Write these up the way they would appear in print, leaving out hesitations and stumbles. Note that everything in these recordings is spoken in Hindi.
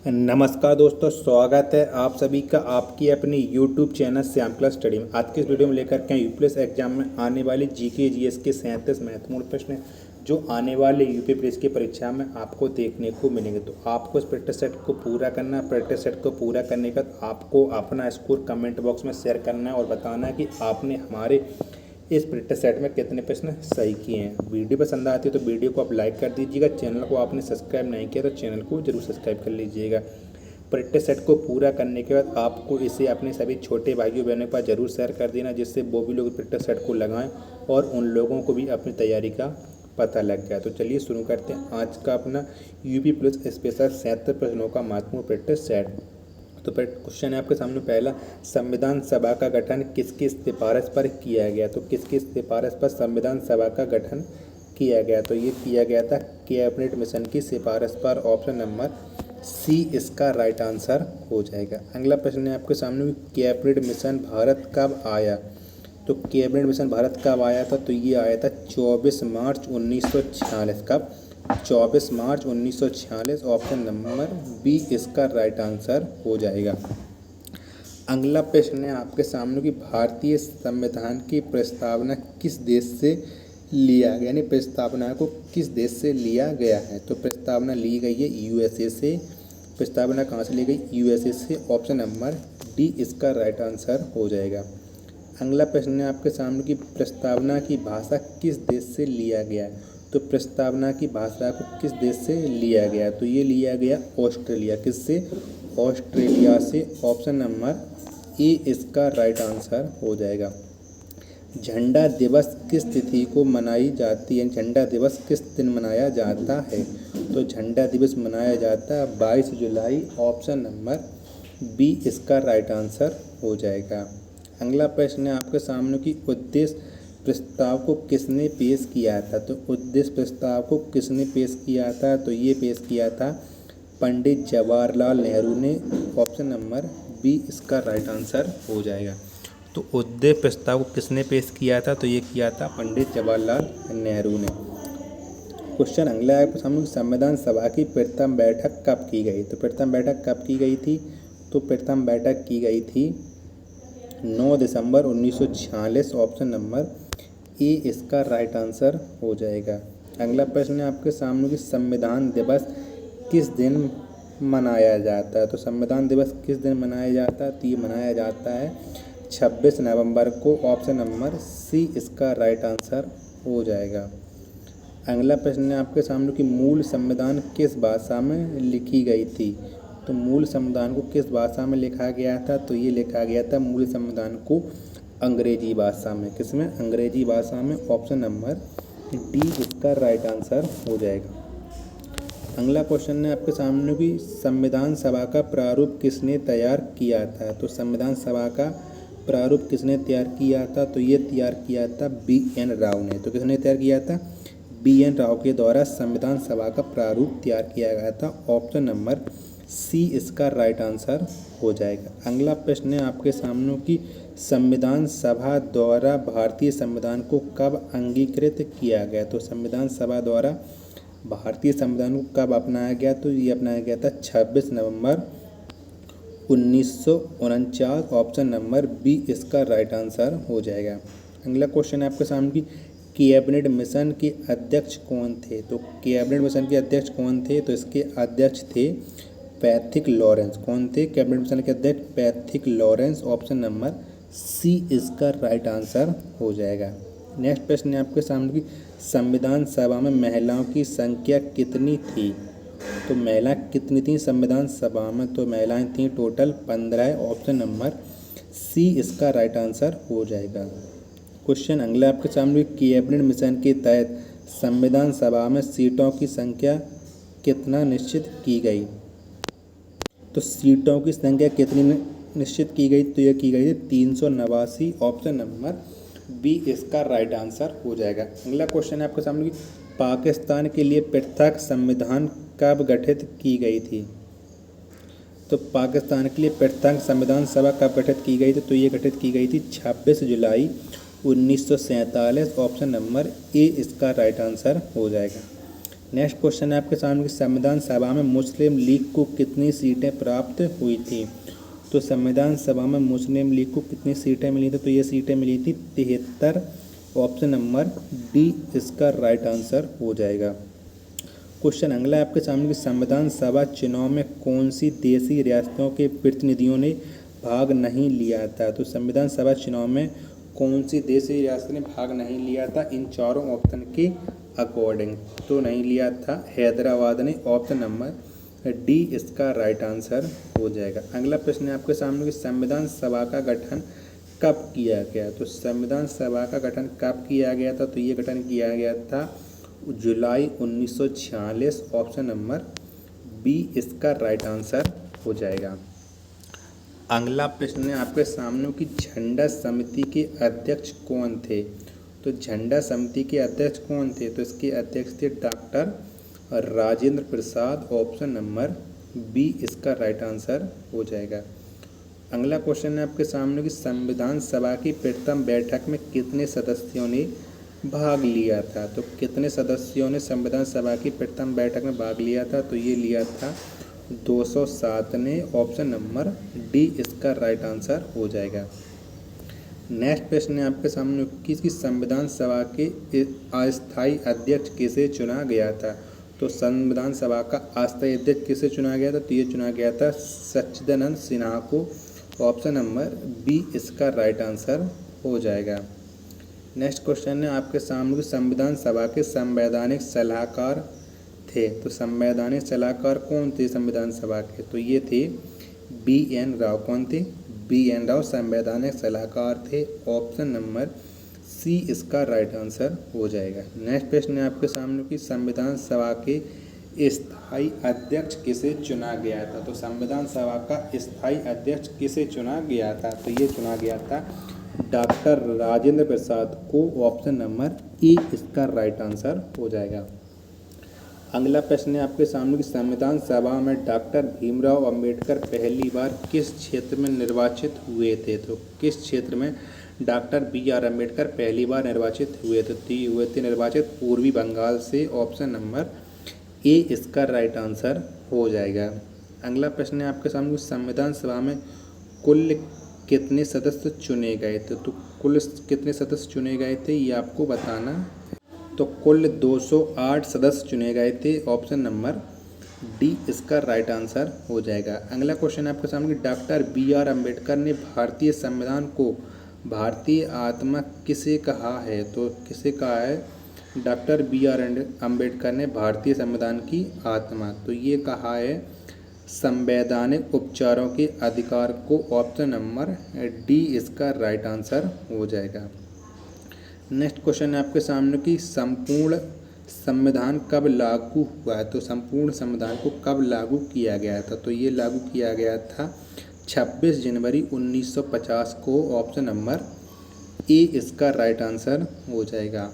नमस्कार दोस्तों, स्वागत है आप सभी का आपकी अपनी YouTube channel Shyam class study में। आज के इस वीडियो में लेकर के यूपीएस एग्जाम में आने वाले जीके जीएस के 37 महत्वपूर्ण प्रश्न जो आने वाले यूपी पुलिस की परीक्षा में आपको देखने को मिलेंगे। तो आपको इस प्रैक्टिस सेट को पूरा करना है। प्रैक्टिस सेट को पूरा करने के बाद आपको अपना स्कोर कमेंट बॉक्स में शेयर करना है और बताना है कि आपने हमारे इस प्रैक्टिस सेट में कितने प्रश्न सही किए हैं। वीडियो पसंद आती है तो वीडियो को आप लाइक कर दीजिएगा। चैनल को आपने सब्सक्राइब नहीं किया तो चैनल को जरूर सब्सक्राइब कर लीजिएगा। प्रैक्टिस सेट को पूरा करने के बाद आपको इसे अपने सभी छोटे भाइयों बहनों के पास जरूर शेयर कर देना, जिससे वो भी लोग प्रैक्टिस सेट को लगाएं और उन लोगों को भी अपनी तैयारी का पता लग गया। तो चलिए शुरू करते हैं आज का अपना यूपी पुलिस स्पेशल 77 प्रश्नों का महत्वपूर्ण प्रैक्टिस सेट। तो क्वेश्चन है आपके सामने पहला, संविधान सभा का गठन किसकी सिफारिश पर किया गया? तो किसकी सिफारिश पर संविधान सभा का गठन किया गया? तो ये किया गया था कैबिनेट मिशन की सिफारिश पर। ऑप्शन नंबर सी इसका राइट आंसर हो जाएगा। अगला प्रश्न है आपके सामने, कैबिनेट मिशन भारत कब आया? तो कैबिनेट मिशन भारत कब आया था? तो ये आया था 24 मार्च 1946। कब? 24 मार्च 1946। ऑप्शन नंबर बी इसका राइट आंसर हो जाएगा। अगला प्रश्न है आपके सामने कि भारतीय संविधान की प्रस्तावना किस देश से लिया गया, यानी प्रस्तावना को किस देश से लिया गया है? तो प्रस्तावना ली गई है यूएसए से। प्रस्तावना कहाँ से ली गई? यूएसए से। ऑप्शन नंबर डी इसका राइट आंसर हो जाएगा। अगला प्रश्न है आपके सामने कि प्रस्तावना की भाषा किस देश से लिया गया है? तो प्रस्तावना की भाषा को किस देश से लिया गया? तो ये लिया गया ऑस्ट्रेलिया। किससे? ऑस्ट्रेलिया से। ऑप्शन नंबर ए इसका राइट आंसर हो जाएगा। झंडा दिवस किस तिथि को मनाई जाती है? झंडा दिवस किस दिन मनाया जाता है? तो झंडा दिवस मनाया जाता है 22 जुलाई। ऑप्शन नंबर बी इसका राइट आंसर हो जाएगा। अगला प्रश्न है आपके सामने कि उद्देश्य प्रस्ताव को किसने पेश किया था? तो उद्देश्य प्रस्ताव को किसने पेश किया था? तो ये पेश किया था पंडित जवाहरलाल नेहरू ने। ऑप्शन नंबर बी इसका राइट आंसर हो जाएगा। तो उद्देश्य प्रस्ताव को किसने पेश किया था? तो ये किया था पंडित जवाहरलाल नेहरू ने। क्वेश्चन अगला है आपके सामने, संविधान सभा की प्रथम बैठक कब की गई? तो प्रथम बैठक कब की गई थी? तो प्रथम बैठक की गई थी 9 दिसंबर 1946। ऑप्शन नंबर ए इसका राइट आंसर हो जाएगा। अगला प्रश्न है आपके सामने कि संविधान दिवस किस दिन मनाया जाता है? तो संविधान दिवस किस दिन मनाया जाता है? तो ये मनाया जाता है 26 नवंबर को। ऑप्शन नंबर सी इसका राइट आंसर हो जाएगा। अगला प्रश्न है आपके सामने कि मूल संविधान किस भाषा में लिखी गई थी? तो मूल संविधान को किस भाषा में लिखा गया था? तो ये लिखा गया था मूल संविधान को अंग्रेजी भाषा में। किसमें? अंग्रेजी भाषा में। ऑप्शन नंबर डी इसका राइट आंसर हो जाएगा। अगला क्वेश्चन है आपके सामने कि संविधान सभा का प्रारूप किसने तैयार किया था? तो संविधान सभा का प्रारूप किसने तैयार किया था? तो ये तैयार किया था बी.एन. राव ने। तो किसने तैयार किया था? बी.एन. राव के द्वारा संविधान सभा का प्रारूप तैयार किया गया था। ऑप्शन नंबर सी इसका राइट आंसर हो जाएगा। अगला प्रश्न है आपके सामने कि संविधान सभा द्वारा भारतीय संविधान को कब अंगीकृत किया गया? तो संविधान सभा द्वारा भारतीय संविधान को कब अपनाया गया? तो ये अपनाया गया था 26 नवंबर 1949। ऑप्शन नंबर बी इसका राइट आंसर हो जाएगा। अगला क्वेश्चन है आपके सामने कि कैबिनेट मिशन के अध्यक्ष कौन थे? तो कैबिनेट मिशन के अध्यक्ष कौन थे? तो इसके अध्यक्ष थे पैथिक लॉरेंस। कौन थे कैबिनेट मिशन के अध्यक्ष? Pethick Lawrence. Option number C इसका राइट आंसर हो जाएगा। नेक्स्ट प्रश्न है आपके सामने कि संविधान सभा में महिलाओं की संख्या कितनी थी? तो महिला कितनी थी संविधान सभा में? तो महिलाएं थी टोटल 15। ऑप्शन नंबर सी इसका राइट आंसर हो जाएगा। क्वेश्चन अगला आपके सामने, कैबिनेट मिशन के तहत संविधान सभा में सीटों की संख्या कितना निश्चित की गई? तो सीटों की संख्या कितनी निश्चित की गई? तो यह की गई थी 389। ऑप्शन नंबर बी इसका राइट आंसर हो जाएगा। अगला क्वेश्चन है आपके सामने कि पाकिस्तान के लिए पृथक संविधान कब गठित की गई थी? तो पाकिस्तान के लिए पृथक संविधान सभा कब गठित की गई थी? तो ये गठित की गई थी 26 जुलाई 1947। ऑप्शन नंबर ए इसका राइट आंसर हो जाएगा। नेक्स्ट क्वेश्चन है आपके सामने कि संविधान सभा में मुस्लिम लीग को कितनी सीटें प्राप्त हुई थी। तो संविधान सभा में मुस्लिम लीग को कितनी सीटें मिली थी, तो ये सीटें मिली थी 73। ऑप्शन नंबर डी इसका राइट आंसर हो जाएगा। क्वेश्चन अगला है आपके सामने कि संविधान सभा चुनाव में कौन सी देशी रियासतों के प्रतिनिधियों ने भाग नहीं लिया था। तो संविधान सभा चुनाव में कौन सी देशी रियासत ने भाग नहीं लिया था इन चारों ऑप्शन के अकॉर्डिंग। तो नहीं लिया था हैदराबाद ने। ऑप्शन नंबर डी इसका राइट आंसर हो जाएगा। अगला प्रश्न है आपके सामने कि संविधान सभा का गठन कब किया गया। तो संविधान सभा का गठन कब किया गया था, तो ये गठन किया गया था जुलाई 1946। ऑप्शन नंबर बी इसका राइट आंसर हो जाएगा। अगला प्रश्न है आपके सामने कि झंडा समिति के अध्यक्ष कौन थे। तो झंडा समिति के अध्यक्ष कौन थे, तो इसके अध्यक्ष थे doctor Rajendra Prasad. Option number B इसका राइट आंसर हो जाएगा। अगला क्वेश्चन है आपके सामने कि संविधान सभा की प्रथम बैठक में कितने सदस्यों ने भाग लिया था। तो कितने सदस्यों ने संविधान सभा की प्रथम बैठक में भाग लिया था, तो ये लिया था 207 ने। ऑप्शन नंबर डी इसका राइट आंसर हो जाएगा। नेक्स्ट प्रश्न है आपके सामने कि संविधान सभा के अस्थायी अध्यक्ष किसे चुना गया था। तो संविधान सभा का अस्थायी अध्यक्ष किसे चुना गया था, तो ये चुना गया था सच्चिदानंद सिन्हा को। ऑप्शन नंबर बी इसका राइट आंसर हो जाएगा। नेक्स्ट क्वेश्चन है आपके सामने संविधान सभा के संवैधानिक सलाहकार थे। तो संवैधानिक सलाहकार कौन थे संविधान सभा के, तो ये थे बी.एन. राव। कौन थे, बी.एन. राव संवैधानिक सलाहकार थे। ऑप्शन नंबर सी इसका राइट आंसर हो जाएगा। नेक्स्ट प्रश्न है आपके सामने कि संविधान सभा के स्थायी अध्यक्ष किसे चुना गया था। तो संविधान सभा का स्थायी अध्यक्ष किसे चुना गया था, तो ये चुना गया था डॉक्टर राजेंद्र प्रसाद को। ऑप्शन नंबर ए इसका राइट आंसर हो जाएगा। अगला प्रश्न है आपके सामने कि संविधान सभा में डॉक्टर भीमराव अंबेडकर पहली बार किस क्षेत्र में निर्वाचित हुए थे। तो किस क्षेत्र में डॉक्टर बी.आर. अम्बेडकर पहली बार निर्वाचित हुए थे, तो ये हुए थे निर्वाचित पूर्वी बंगाल से। ऑप्शन नंबर ए इसका राइट आंसर हो जाएगा। अगला प्रश्न है आपके सामने संविधान सभा में कुल कितने सदस्य चुने गए थे। तो कुल कितने सदस्य चुने गए थे ये आपको बताना। तो कुल 208 सदस्य चुने गए थे। ऑप्शन नंबर डी इसका राइट आंसर हो जाएगा। अगला क्वेश्चन है आपके सामने डॉक्टर बी.आर. अम्बेडकर ने भारतीय संविधान को भारतीय आत्मा किसे कहा है। तो किसे कहा है डॉक्टर बी.आर. अम्बेडकर ने भारतीय संविधान की आत्मा, तो ये कहा है संवैधानिक उपचारों के अधिकार को। ऑप्शन नंबर डी इसका राइट आंसर हो जाएगा। नेक्स्ट क्वेश्चन है आपके सामने कि संपूर्ण संविधान कब लागू हुआ है। तो संपूर्ण संविधान को कब लागू किया गया था, तो ये लागू किया गया था 26 जनवरी 1950 को। ऑप्शन नंबर ए इसका राइट आंसर हो जाएगा।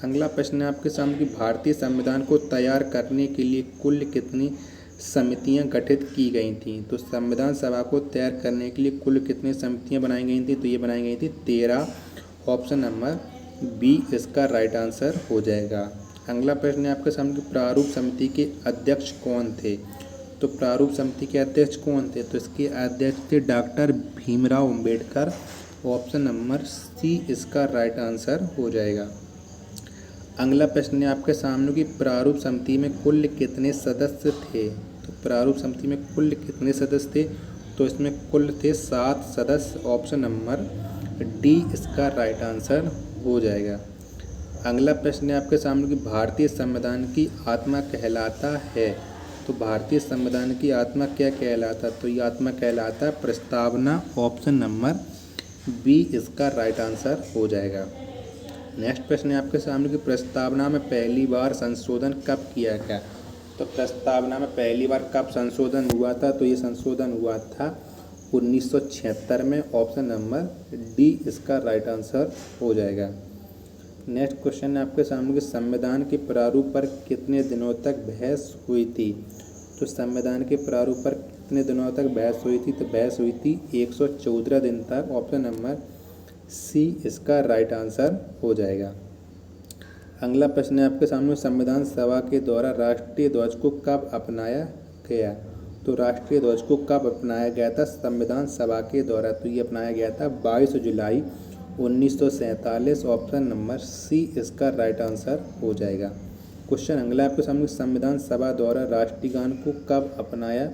अगला प्रश्न है आपके सामने कि भारतीय संविधान को तैयार करने के लिए कुल कितनी समितियां गठित की गई थीं। तो संविधान सभा को तैयार करने के लिए कुल कितनी समितियां बनाई गई थी, तो ये बनाई गई थी 13। ऑप्शन नंबर बी इसका राइट आंसर हो जाएगा। अगला प्रश्न है आपके सामने प्रारूप समिति के अध्यक्ष कौन थे। तो प्रारूप समिति के अध्यक्ष कौन थे, तो इसके अध्यक्ष थे doctor Bhimrao Ambedkar. Option number C इसका राइट आंसर हो जाएगा। अगला प्रश्न है आपके सामने कि प्रारूप समिति में कुल कितने सदस्य थे। तो प्रारूप समिति में कुल कितने सदस्य थे, तो इसमें कुल थे 7 सदस्य। ऑप्शन नंबर डी इसका राइट आंसर हो जाएगा। अगला प्रश्न है आपके सामने कि भारतीय संविधान की आत्मा कहलाता है। तो भारतीय संविधान की आत्मा क्या कहलाता, तो ये आत्मा कहलाता है प्रस्तावना। ऑप्शन नंबर बी इसका राइट आंसर हो जाएगा। नेक्स्ट प्रश्न है आपके सामने कि प्रस्तावना में पहली बार संशोधन कब किया गया। तो प्रस्तावना में पहली बार कब संशोधन हुआ था, तो ये संशोधन हुआ था 1976 में। ऑप्शन नंबर डी इसका राइट आंसर हो जाएगा। नेक्स्ट क्वेश्चन है आपके सामने कि संविधान के प्रारूप पर कितने दिनों तक बहस हुई थी। तो संविधान के प्रारूप पर कितने दिनों तक बहस हुई थी, तो बहस हुई थी 114 दिन तक। ऑप्शन नंबर सी इसका राइट आंसर हो जाएगा। अगला प्रश्न है आपके सामने, संविधान सभा के द्वारा राष्ट्रीय ध्वज को कब अपनाया गया? तो राष्ट्रीय ध्वज को कब अपनाया गया था संविधान सभा के द्वारा? तो ये अपनाया गया था 22 जुलाई 1947। ऑप्शन नंबर सी इसका राइट आंसर हो जाएगा। क्वेश्चन अगला आपके सामने, संविधान सभा द्वारा राष्ट्रीय गान को कब अपनाया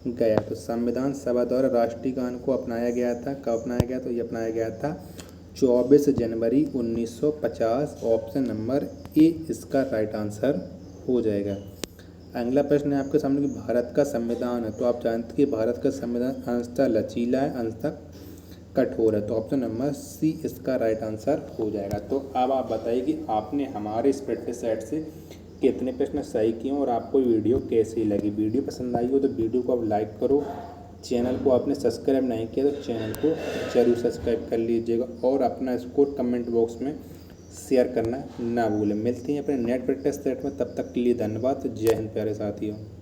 गया? तो संविधान सभा द्वारा राष्ट्रीय गान को अपनाया गया था, कब अपनाया गया? तो ये अपनाया गया था 24 जनवरी 1950। ऑप्शन नंबर ए इसका राइट आंसर हो जाएगा। अगला प्रश्न है आपके सामने कि भारत का संविधान है, तो आप जानते हैं कि भारत का संविधान अंशतः लचीला है, अंशतः कठोर है। तो ऑप्शन नंबर सी इसका राइट आंसर हो जाएगा। तो अब आप बताइए कि आपने हमारे इस प्रैक्टिस सेट से कितने प्रश्न सही किए और आपको वीडियो कैसी लगी। वीडियो पसंद आई हो तो वीडियो को आप लाइक करो, चैनल को आपने सब्सक्राइब नहीं किया तो चैनल को जरूर सब्सक्राइब कर लीजिएगा और अपना स्कोर कमेंट बॉक्स में शेयर करना ना भूलें। मिलते हैं अपने नेट प्रैक्टिस सेट में, तब तक के लिए धन्यवाद। जय हिंद प्यारे साथियों।